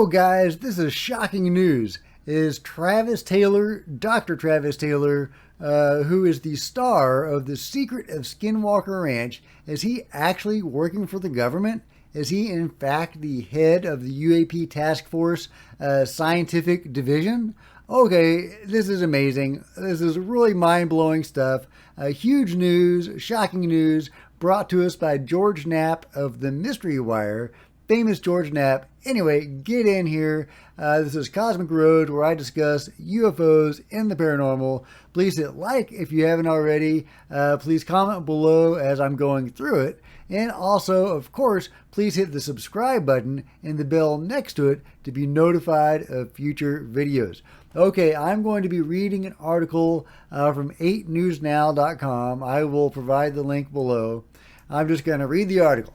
Whoa, guys, this is shocking news. Is Travis Taylor, Dr. Travis Taylor, who is the star of The Secret of Skinwalker Ranch, is he actually working for the government? Is he, in fact, the head of the U.A.P. Task Force Scientific Division? Okay, this is amazing. This is really mind-blowing stuff. Huge news, shocking news, brought to us by George Knapp of the Mystery Wire. Famous George Knapp. Anyway, get in here. This is Cosmic Road, where I discuss UFOs and the paranormal. Please hit like if you haven't already. Please comment below as I'm going through it. And also, of course, please hit the subscribe button and the bell next to it to be notified of future videos. Okay, I'm going to be reading an article from 8newsnow.com. I will provide the link below. I'm just going to read the article.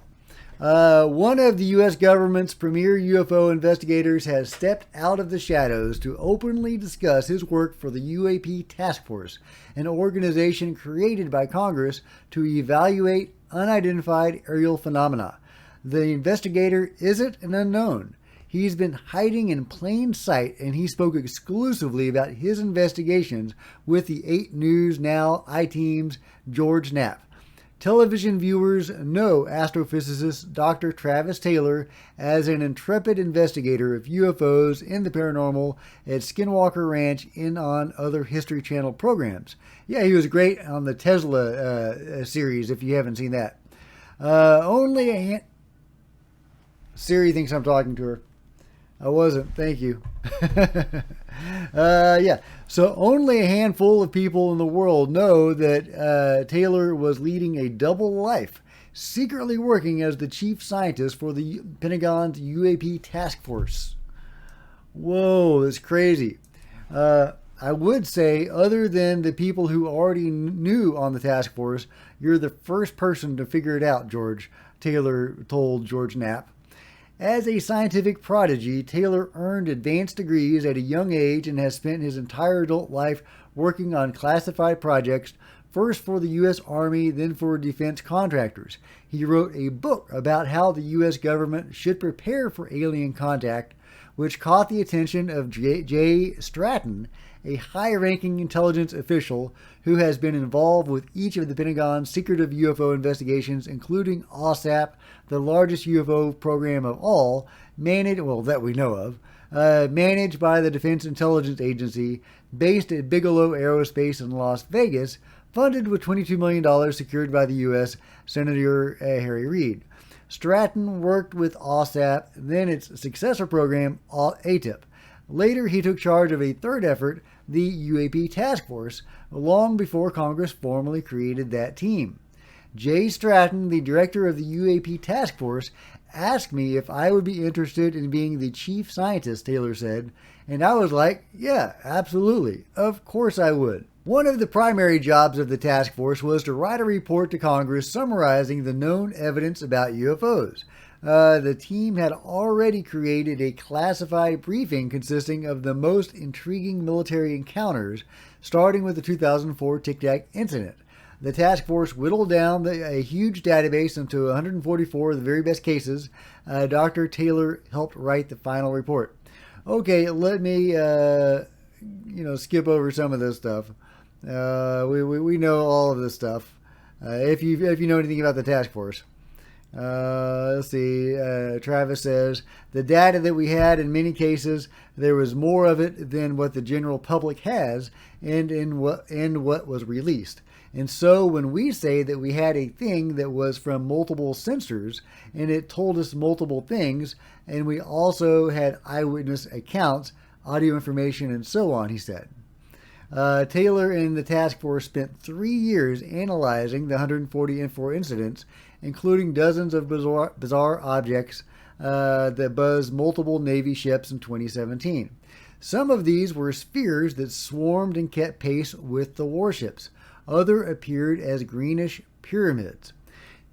One of the U.S. government's premier UFO investigators has stepped out of the shadows to openly discuss his work for the U.A.P. Task Force, an organization created by Congress to evaluate unidentified aerial phenomena. The investigator isn't an unknown. He's been hiding in plain sight, and he spoke exclusively about his investigations with the 8 News Now I-Team's George Knapp. Television viewers know astrophysicist Dr. Travis Taylor as an intrepid investigator of UFOs and the paranormal at Skinwalker Ranch and on other History Channel programs. Yeah, he was great on the Tesla series, if you haven't seen that. Siri thinks I'm talking to her. I wasn't. Thank you. Yeah. So only a handful of people in the world know that Taylor was leading a double life, secretly working as the chief scientist for the Pentagon's U.A.P. Task Force. Whoa, that's crazy. I would say, other than the people who already knew on the task force, you're the first person to figure it out, George, Taylor told George Knapp. As a scientific prodigy, Taylor earned advanced degrees at a young age and has spent his entire adult life working on classified projects, first for the U.S. Army, then for defense contractors. He wrote a book about how the U.S. government should prepare for alien contact, which caught the attention of Jay Stratton, a high-ranking intelligence official who has been involved with each of the Pentagon's secretive UFO investigations, including OSAP, the largest UFO program of all, that we know of, managed by the Defense Intelligence Agency, based at Bigelow Aerospace in Las Vegas, funded with $22 million secured by the U.S. Senator Harry Reid. Stratton worked with OSAP, then its successor program, E.T.s. Later, he took charge of a third effort, the U.A.P. Task Force, long before Congress formally created that team. Jay Stratton, the director of the U.A.P. Task Force, asked me if I would be interested in being the chief scientist, Taylor said, and I was like, yeah, absolutely, of course I would. One of the primary jobs of the task force was to write a report to Congress summarizing the known evidence about UFOs. The team had already created a classified briefing consisting of the most intriguing military encounters, starting with the 2004 Tic Tac incident. The task force whittled down a huge database into 144 of the very best cases. Dr. Taylor helped write the final report. Okay, let me skip over some of this stuff. We know all of this stuff. If you know anything about the task force. Let's see. Travis says, the data that we had, in many cases, there was more of it than what the general public has and what was released. And so when we say that we had a thing that was from multiple sensors and it told us multiple things, and we also had eyewitness accounts, audio information, and so on, he said. Taylor and the task force spent 3 years analyzing the 144 incidents, including dozens of bizarre objects that buzzed multiple Navy ships in 2017. Some of these were spheres that swarmed and kept pace with the warships. Other appeared as greenish pyramids.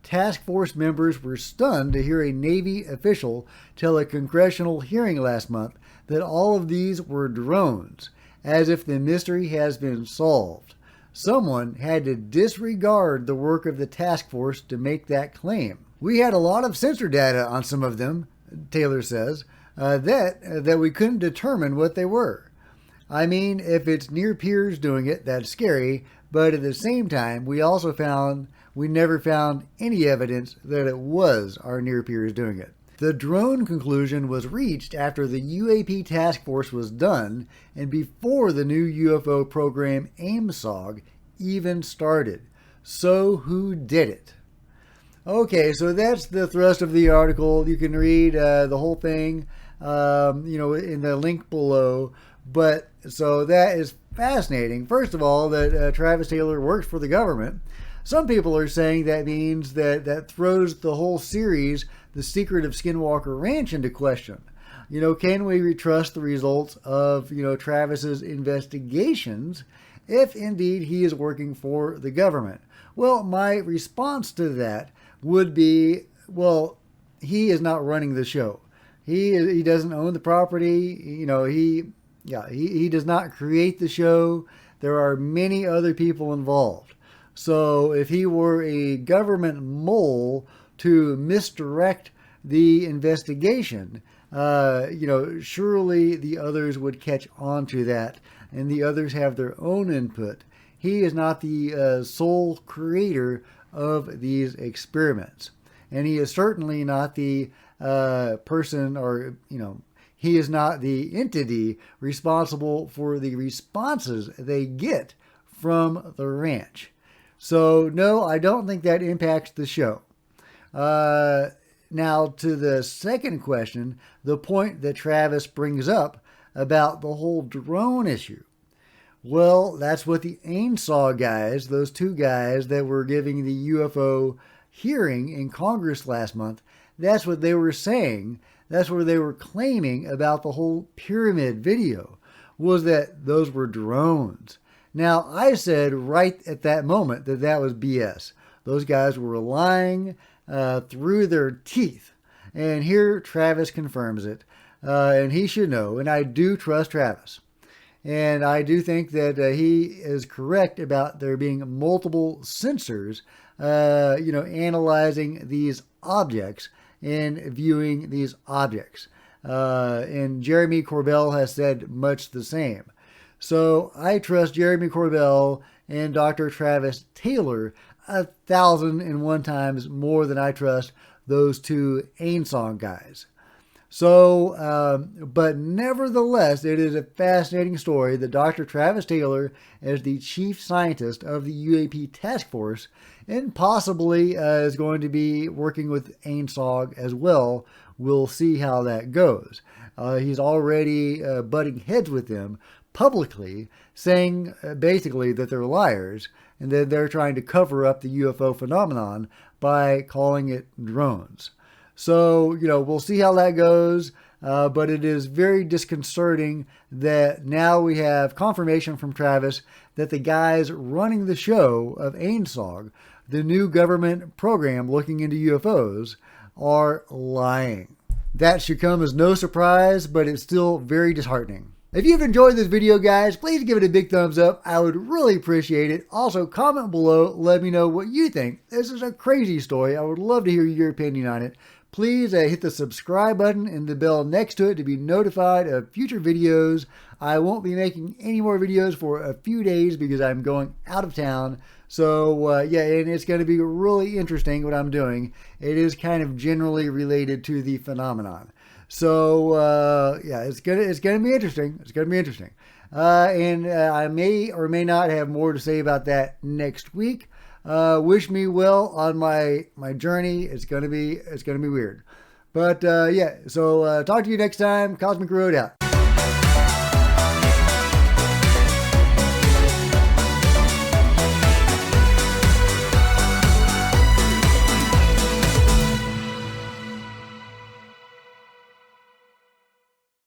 Task force members were stunned to hear a Navy official tell a congressional hearing last month that all of these were drones, as if the mystery has been solved. Someone had to disregard the work of the task force to make that claim. We had a lot of sensor data on some of them, Taylor says. that we couldn't determine what they were. I mean, if it's near peers doing it, that's scary, but at the same time, we never found any evidence that it was our near peers doing it. The drone conclusion was reached after the U.A.P. task force was done and before the new UFO program AIMSOG even started. So who did it? Okay, so that's the thrust of the article. You can read the whole thing, in the link below. But so that is fascinating. First of all, that Travis Taylor works for the government. Some people are saying that means that throws the whole series, The Secret of Skinwalker Ranch, into question. Can we trust the results of, Travis's investigations if indeed he is working for the government? Well, my response to that would be, well, he is not running the show. He doesn't own the property. He does not create the show. There are many other people involved. So if he were a government mole to misdirect the investigation, surely the others would catch on to that, and the others have their own input. He is not the sole creator of these experiments, and he is certainly not the person, or he is not the entity responsible for the responses they get from the ranch. So no, I don't think that impacts the show. Now to the second question, the point that Travis brings up about the whole drone issue. Well, that's what the AIMSOG guys, those two guys that were giving the UFO hearing in Congress last month, that's what they were saying. That's what they were claiming about the whole pyramid video, was that those were drones. Now, I said right at that moment that was BS. Those guys were lying through their teeth. And here Travis confirms it. And he should know. And I do trust Travis. And I do think that he is correct about there being multiple sensors, analyzing these objects and viewing these objects. And Jeremy Corbell has said much the same. So I trust Jeremy Corbell and Dr. Travis Taylor 1,001 times more than I trust those two AIMSOG guys. So, but nevertheless, it is a fascinating story that Dr. Travis Taylor, as the chief scientist of the U.A.P. task force, and possibly is going to be working with AIMSOG as well. We'll see how that goes. He's already butting heads with them publicly, saying basically that they're liars and that they're trying to cover up the UFO phenomenon by calling it drones. So, we'll see how that goes, but it is very disconcerting that now we have confirmation from Travis that the guys running the show of AIMSOG, the new government program looking into UFOs, are lying. That should come as no surprise, but it's still very disheartening. If you've enjoyed this video, guys, please give it a big thumbs up. I would really appreciate it. Also, comment below. Let me know what you think. This is a crazy story. I would love to hear your opinion on it. Please hit the subscribe button and the bell next to it to be notified of future videos. I won't be making any more videos for a few days because I'm going out of town. So, and it's going to be really interesting what I'm doing. It is kind of generally related to the phenomenon. So, it's gonna be interesting. It's gonna be interesting. And I may or may not have more to say about that next week. Wish me well on my journey. It's gonna be weird. But so talk to you next time. Cosmic Road out.